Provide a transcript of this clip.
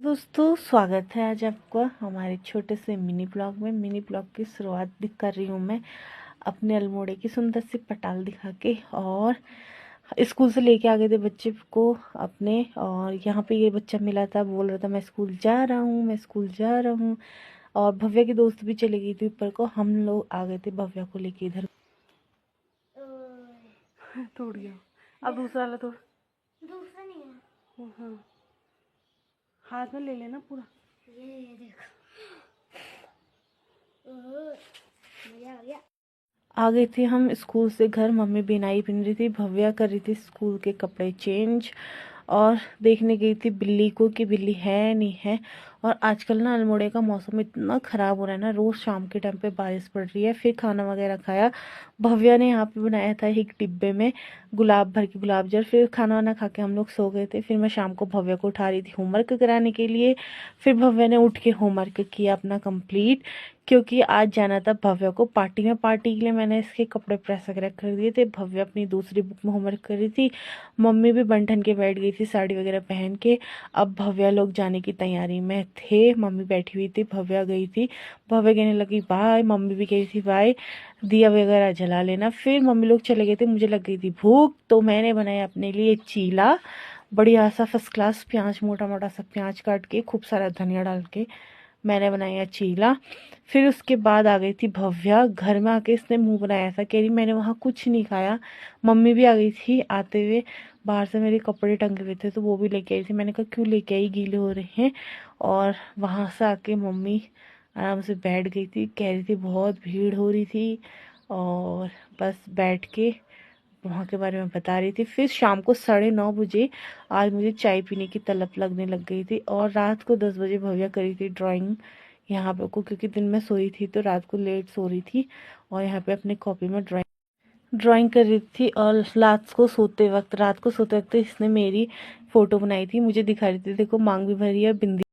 दोस्तों स्वागत है आज आपका हमारे छोटे से मिनी ब्लॉग में। मिनी ब्लॉग की शुरुआत भी कर रही हूँ मैं अपने अल्मोड़े की सुंदर सी पटाल दिखा के। और स्कूल से लेके आ गए थे बच्चे को अपने, और यहाँ पे ये बच्चा मिला था, बोल रहा था मैं स्कूल जा रहा हूँ, मैं स्कूल जा रहा हूँ। और भव्या की दोस्त भी चली गई थी ऊपर को, हम लोग आ गए थे भव्या को लेके इधर। तोड़ गया। अब दूसरा वाला तोड़। दूसरा नहीं है। हाँ, हाथ में ले लेना पूरा। ये देखो, मजा आ गया। आ गए थे हम स्कूल से घर। मम्मी बिनाई पिन रही थी, भव्या कर रही थी स्कूल के कपड़े चेंज, और देखने गई थी बिल्ली को कि बिल्ली है नहीं है। और आजकल ना अल्मोड़े का मौसम इतना ख़राब हो रहा है ना, रोज़ शाम के टाइम पे बारिश पड़ रही है। फिर खाना वगैरह खाया। भव्या ने यहाँ पे बनाया था एक डिब्बे में गुलाब भर के गुलाब जल। फिर खाना वाना खा के हम लोग सो गए थे। फिर मैं शाम को भव्या को उठा रही थी होमवर्क कराने के लिए। फिर भव्या ने उठ के होमवर्क किया अपना कंप्लीट, क्योंकि आज जाना था भव्या को पार्टी में। पार्टी के लिए मैंने इसके कपड़े प्रेस वगैरह कर दिए थे। भव्या अपनी दूसरी बुक में होमवर्क कर रही थी। मम्मी भी बन ठन के बैठ गई थी साड़ी वगैरह पहन के। अब भव्या लोग जाने की तैयारी में थे। मम्मी बैठी हुई थी, भव्या गई थी। भव्या कहने लगी बाय, मम्मी भी कही थी बाय, दिया वगैरह जला लेना। फिर मम्मी लोग चले गए थे, मुझे लग गई थी भूख, तो मैंने बनाया अपने लिए चीला, बढ़िया सा फर्स्ट क्लास प्याज, मोटा मोटा सा प्याज काट के, खूब सारा धनिया डाल के मैंने बनाया चीला। फिर उसके बाद आ गई थी भव्या। घर में आके इसने मुंह बनाया था, कह रही मैंने वहाँ कुछ नहीं खाया। मम्मी भी आ गई थी आते हुए। बाहर से मेरे कपड़े टंगे हुए थे तो वो भी लेके आई थी। मैंने कहा क्यों लेके आई, गीले हो रहे हैं। और वहाँ से आके मम्मी आराम से बैठ गई थी, कह रही थी बहुत भीड़ हो रही थी, और बस बैठ के वहाँ के बारे में बता रही थी। फिर शाम को 9:30 बजे आज मुझे चाय पीने की तलब लगने लग गई थी। और रात को 10 बजे भव्या करी थी ड्राइंग यहाँ पे को, क्योंकि दिन में सोई थी तो रात को लेट सो रही थी। और यहाँ पे अपनी कॉपी में ड्राइंग कर रही थी। और रात को सोते वक्त इसने मेरी फ़ोटो बनाई थी, मुझे दिखा रही थी देखो मांग भी भरी है, बिंदी